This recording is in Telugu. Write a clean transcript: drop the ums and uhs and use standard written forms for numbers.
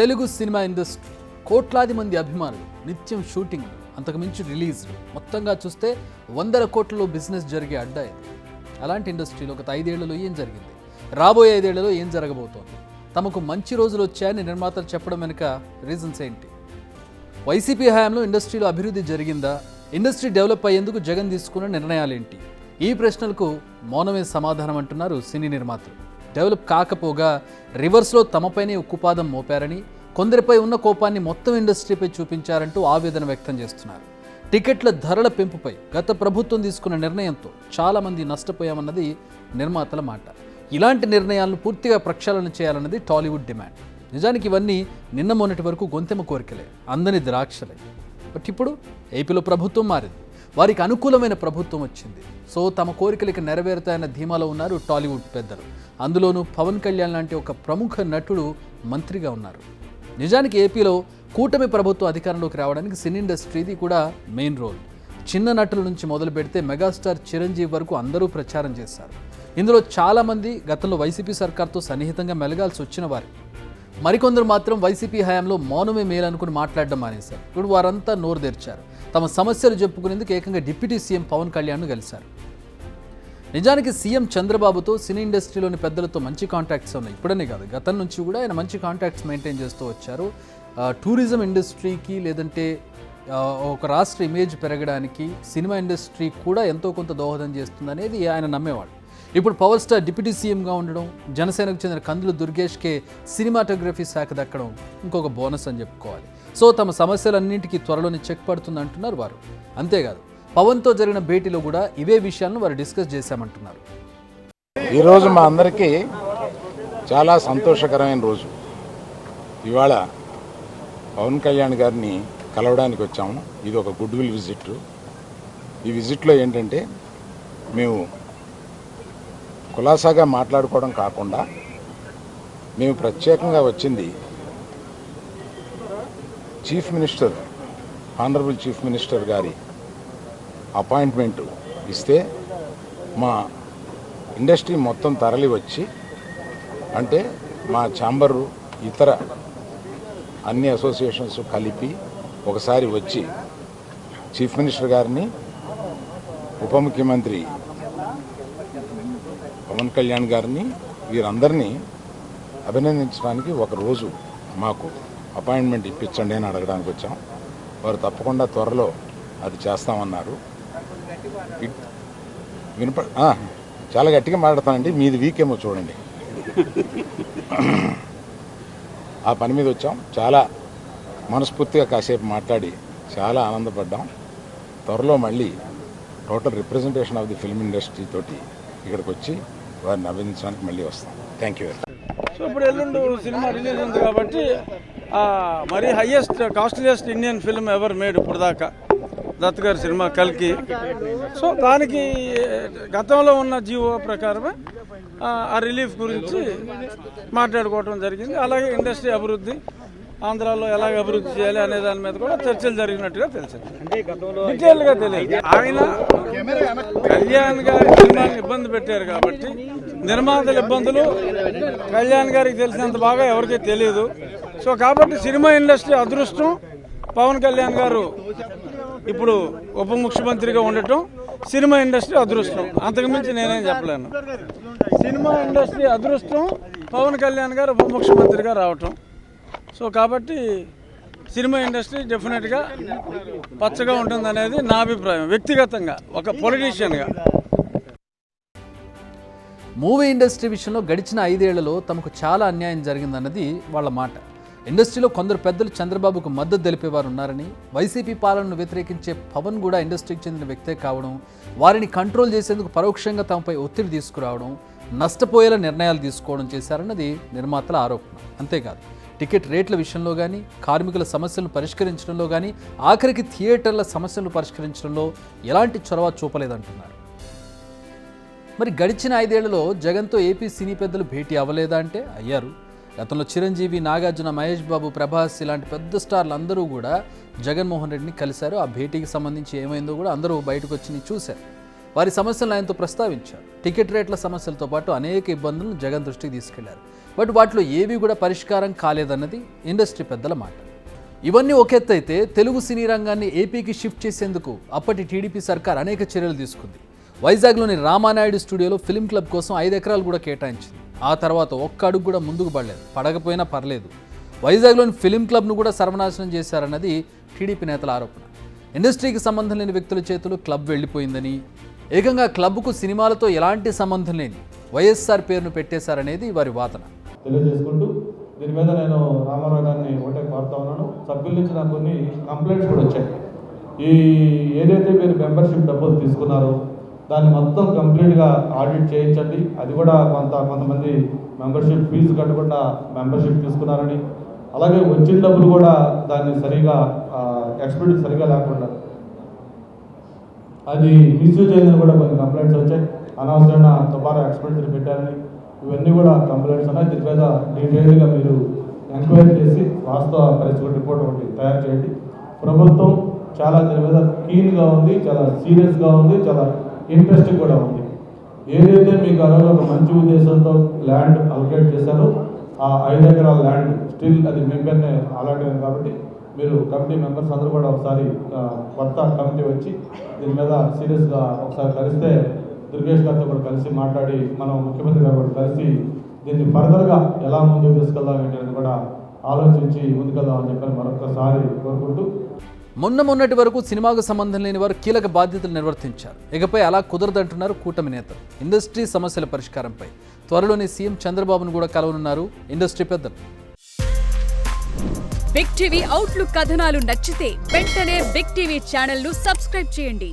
తెలుగు సినిమా ఇండస్ట్రీ కోట్లాది మంది అభిమానులు, నిత్యం షూటింగ్, అంతకుమించి రిలీజ్లు, మొత్తంగా చూస్తే 100 కోట్లలో బిజినెస్ జరిగే అడ్డా ఇది. అలాంటి ఇండస్ట్రీలో గత 5 ఏళ్లలో ఏం జరిగింది, రాబోయే 5 ఏళ్లలో ఏం జరగబోతోంది, తమకు మంచి రోజులు వచ్చాయని నిర్మాతలు చెప్పడం వెనుక రీజన్స్ ఏంటి? వైసీపీ హయాంలో ఇండస్ట్రీలో అభివృద్ధి జరిగిందా? ఇండస్ట్రీ డెవలప్ అయ్యేందుకు జగన్ తీసుకున్న నిర్ణయాలేంటి? ఈ ప్రశ్నలకు మౌనమే సమాధానం అంటున్నారు సినీ నిర్మాతలు. డెవలప్ కాకపోగా రివర్స్లో తమపైనే ఉక్కుపాదం మోపారని, కొందరిపై ఉన్న కోపాన్ని మొత్తం ఇండస్ట్రీపై చూపించారంటూ ఆవేదన వ్యక్తం చేస్తున్నారు. టికెట్ల ధరల పెంపుపై గత ప్రభుత్వం తీసుకున్న నిర్ణయంతో చాలామంది నష్టపోయామన్నది నిర్మాతల మాట. ఇలాంటి నిర్ణయాలను పూర్తిగా ప్రక్షాళన చేయాలన్నది టాలీవుడ్ డిమాండ్. నిజానికి ఇవన్నీ నిన్న మొన్నటి వరకు గొంతెమ్మ కోరికలే, అందని ద్రాక్షలే. బట్ ఇప్పుడు ఏపీలో ప్రభుత్వం మారింది, వారికి అనుకూలమైన ప్రభుత్వం వచ్చింది. సో తమ కోరికలకి నెరవేరుతాయన్న ధీమాలో ఉన్నారు టాలీవుడ్ పెద్దలు. అందులోనూ పవన్ కళ్యాణ్ లాంటి ఒక ప్రముఖ నటుడు మంత్రిగా ఉన్నారు. నిజానికి ఏపీలో కూటమి ప్రభుత్వం అధికారంలోకి రావడానికి సినీ ఇండస్ట్రీది కూడా మెయిన్ రోల్. చిన్న నటుల నుంచి మొదలు పెడితే మెగాస్టార్ చిరంజీవి వరకు అందరూ ప్రచారం చేశారు. ఇందులో చాలామంది గతంలో వైసీపీ సర్కార్తో సన్నిహితంగా మెలగాల్సి వచ్చిన వారు. మరికొందరు మాత్రం వైసీపీ హయాంలో మౌనమే మేలనుకుని మాట్లాడడం మానేశారు. ఇప్పుడు వారంతా నోరు తెరిచారు. తమ సమస్యలు చెప్పుకునేందుకు ఏకంగా డిప్యూటీ సీఎం పవన్ కళ్యాణ్ను కలిశారు. నిజానికి సీఎం చంద్రబాబుతో సినీ ఇండస్ట్రీలోని పెద్దలతో మంచి కాంటాక్ట్స్ ఉన్నాయి. ఇప్పుడనే కాదు, గతం నుంచి కూడా ఆయన మంచి కాంటాక్ట్స్ మెయింటైన్ చేస్తూ వచ్చారు. టూరిజం ఇండస్ట్రీకి, లేదంటే ఒక రాష్ట్ర ఇమేజ్ పెరగడానికి సినిమా ఇండస్ట్రీ కూడా ఎంతో కొంత దోహదం చేస్తుందనేది ఆయన నమ్మేవాడు. ఇప్పుడు పవర్ స్టార్ డిప్యూటీ సీఎంగా ఉండడం, జనసేనకు చెందిన కందులు దుర్గేష్కే సినిమాటోగ్రఫీ శాఖ దక్కడం ఇంకొక బోనస్ అని చెప్పుకోవాలి. సో తమ సమస్యలన్నింటికీ త్వరలోనే చెక్ పడుతుంది అంటున్నారు వారు. అంతేకాదు, పవన్తో జరిగిన భేటీలో కూడా ఇవే విషయాలను వారు డిస్కస్ చేశామంటున్నారు. ఈరోజు మా అందరికీ చాలా సంతోషకరమైన రోజు. ఇవాళ పవన్ కళ్యాణ్ గారిని కలవడానికి వచ్చాము. ఇది ఒక గుడ్ విల్ విజిట్. ఈ విజిట్లో ఏంటంటే మేము కులాసాగా మాట్లాడుకోవడం కాకుండా మేము ప్రత్యేకంగా వచ్చింది chief minister, honourable chief minister గారి అపాయింట్మెంట్ ఇస్తే మా ఇండస్ట్రీ మొత్తం తరలి వచ్చి, అంటే మా ఛాంబరు ఇతర అన్ని అసోసియేషన్స్ కలిపి ఒకసారి వచ్చి చీఫ్ మినిస్టర్ గారిని, ఉప ముఖ్యమంత్రి పవన్ కళ్యాణ్ గారిని, వీరందరినీ అభినందించడానికి ఒకరోజు మాకు అపాయింట్మెంట్ ఇప్పించండి అని అడగడానికి వచ్చాం. వారు తప్పకుండా త్వరలో అది చేస్తామన్నారు. చాలా గట్టిగా మాట్లాడతానండి, మీది వీకేమో చూడండి. ఆ పని మీద వచ్చాం. చాలా మనస్ఫూర్తిగా కాసేపు మాట్లాడి చాలా ఆనందపడ్డాం. త్వరలో మళ్ళీ total representation of the film industry తోటి ఇక్కడికి వచ్చి వారిని అభినందించడానికి మళ్ళీ వస్తాం. Thank you. సో ఇప్పుడు ఎల్లుండి సినిమా రిలీజ్ ఉంది కాబట్టి మరీ highest costliest Indian film ever made ఇప్పుడు దాకా దత్ గారి సినిమా కల్కి. సో దానికి గతంలో ఉన్న జీవో ప్రకారమే ఆ రిలీఫ్ గురించి మాట్లాడుకోవడం జరిగింది. అలాగే ఇండస్ట్రీ అభివృద్ధి, ఆంధ్రాలో ఎలాగ అభివృద్ధి చేయాలి అనే దాని మీద కూడా చర్చలు జరిగినట్టుగా తెలిసింది. డీటెయిల్గా తెలియదు. ఆయన కళ్యాణ్ గారి సినిమాని ఇబ్బంది పెట్టారు కాబట్టి నిర్మాతల ఇబ్బందులు కళ్యాణ్ గారికి తెలిసినంత బాగా ఎవరికీ తెలియదు. సో కాబట్టి సినిమా ఇండస్ట్రీ అదృష్టం పవన్ కళ్యాణ్ గారు ఇప్పుడు ఉప ముఖ్యమంత్రిగా ఉండటం, సినిమా ఇండస్ట్రీ అదృష్టం. అంతకుమించి నేనేం చెప్పలేను. సినిమా ఇండస్ట్రీ అదృష్టం పవన్ కళ్యాణ్ గారు ఉప ముఖ్యమంత్రిగా రావటం. సో కాబట్టి సినిమా ఇండస్ట్రీ డెఫినెట్గా పచ్చగా ఉంటుందనేది నా అభిప్రాయం, వ్యక్తిగతంగా ఒక పొలిటీషియన్గా. మూవీ ఇండస్ట్రీ విషయంలో గడిచిన 5 ఏళ్లలో తమకు చాలా అన్యాయం జరిగిందన్నది వాళ్ళ మాట. ఇండస్ట్రీలో కొందరు పెద్దలు చంద్రబాబుకు మద్దతు తెలిపేవారు ఉన్నారని, వైసీపీ పాలనను వ్యతిరేకించే పవన్ కూడా ఇండస్ట్రీకి చెందిన వ్యక్తే కావడం, వారిని కంట్రోల్ చేసేందుకు పరోక్షంగా తమపై ఒత్తిడి తీసుకురావడం, నష్టపోయేలా నిర్ణయాలు తీసుకోవడం చేశారన్నది నిర్మాతల ఆరోపణ. అంతేకాదు, టికెట్ రేట్ల విషయంలో కానీ, కార్మికుల సమస్యలను పరిష్కరించడంలో కానీ, ఆఖరికి థియేటర్ల సమస్యలను పరిష్కరించడంలో ఎలాంటి చొరవ చూపలేదంటున్నారు. మరి గడిచిన 5 ఏళ్లలో జగన్తో ఏపీ సినీ పెద్దలు భేటీ అవ్వలేదా అంటే అయ్యారు. గతంలో చిరంజీవి, నాగార్జున, మహేష్ బాబు, ప్రభాస్ ఇలాంటి పెద్ద స్టార్లు అందరూ కూడా జగన్మోహన్ రెడ్డిని కలిశారు. ఆ భేటీకి సంబంధించి ఏమైందో కూడా అందరూ బయటకు వచ్చి చూశారు. వారి సమస్యలను ఆయనతో ప్రస్తావించారు. టికెట్ రేట్ల సమస్యలతో పాటు అనేక ఇబ్బందులను జగన్ దృష్టికి తీసుకెళ్లారు. బట్ వాటిలో ఏవి కూడా పరిష్కారం కాలేదన్నది ఇండస్ట్రీ పెద్దల మాట. ఇవన్నీ ఒక ఎత్తు అయితే తెలుగు సినీ రంగాన్ని ఏపీకి షిఫ్ట్ చేసేందుకు అప్పటి టీడీపీ సర్కార్ అనేక చర్యలు తీసుకుంది. వైజాగ్లోని రామానాయుడు స్టూడియోలో ఫిల్మ్ క్లబ్ కోసం 5 ఎకరాలు కూడా కేటాయించింది. ఆ తర్వాత ఒక్క అడుగు కూడా ముందుకు పడలేదు. పడకపోయినా పర్లేదు, వైజాగ్లోని ఫిల్మ్ క్లబ్ను కూడా సర్వనాశనం చేశారన్నది టీడీపీ నేతల ఆరోపణ. ఇండస్ట్రీకి సంబంధం లేని వ్యక్తుల చేతులు క్లబ్ వెళ్ళిపోయిందని, ఏకంగా క్లబ్కు సినిమాలతో ఎలాంటి సంబంధం లేని వైఎస్ఆర్ పేరును పెట్టేశారనేది వారి వాదన. తెలియజేసుకుంటూ దీని మీద నేను రామారావు గారిని ఒకటే కోరుతా ఉన్నాను. సభ్యుల నుంచి నాకు కొన్ని కంప్లైంట్స్ కూడా వచ్చాయి. ఈ ఏదైతే మీరు మెంబర్షిప్ డబ్బులు తీసుకున్నారో దాన్ని మొత్తం కంప్లీట్గా ఆడిట్ చేయించండి. అది కూడా కొంతమంది మెంబర్షిప్ ఫీజు కట్టకుండా మెంబర్షిప్ తీసుకున్నారని, అలాగే వచ్చిన డబ్బులు కూడా దాన్ని సరిగా ఎక్స్పెండిచర్ సరిగా లేకుండా అది మిస్యూజ్ అయిందని కూడా కొన్ని కంప్లైంట్స్ వచ్చాయి. అనవసరమైన దుబారా ఎక్స్పెండిచర్ పెట్టారని, ఇవన్నీ కూడా కంప్లైంట్స్ ఉన్నాయి. దీని మీద డీటెయిల్గా మీరు ఎంక్వైరీ చేసి వాస్తవ పరిస్థితి రిపోర్ట్ ఒకటి తయారు చేయండి. ప్రభుత్వం చాలా దీని మీద కీన్గా ఉంది, చాలా సీరియస్గా ఉంది, చాలా ఇంట్రెస్ట్ కూడా ఉంది. ఏదైతే మీకు అలాగే ఒక మంచి ఉద్దేశంతో ల్యాండ్ అలొకేట్ చేశారో ఆ 5 ఎకరాల ల్యాండ్ స్టిల్ అది మీ పేరునే అలాట్ అయింది. కాబట్టి మీరు కమిటీ మెంబర్స్ అందరూ కూడా ఒకసారి కొత్త కమిటీ వచ్చి దీని మీద సీరియస్గా ఒకసారి కలిస్తే దుర్గేష్ గారితో కూడా కలిసి మాట్లాడి మనం ముఖ్యమంత్రి గారు కూడా కలిసి దీన్ని ఫర్దర్గా ఎలా ముందుకు తీసుకెళ్దాం ఏంటనేది కూడా ఆలోచించి ముందుకెళ్దామని చెప్పని మరొకసారి కోరుకుంటూ, మొన్నటి వరకు సినిమాకు సంబంధం లేని వారు కీలక బాధ్యతలు నిర్వర్తించారు. ఇకపై అలా కుదరదంటున్నారు కూటమి నేతలు. ఇండస్ట్రీ సమస్యల పరిష్కారంపై త్వరలోనే సీఎం చంద్రబాబును కూడా కలవనున్నారు ఇండస్ట్రీ పెద్దలు. బిగ్ టీవీ అవుట్లుక్ కథనాలు నచ్చితే వెంటనే బిగ్ టీవీ ఛానల్ ను సబ్స్క్రైబ్ చేయండి.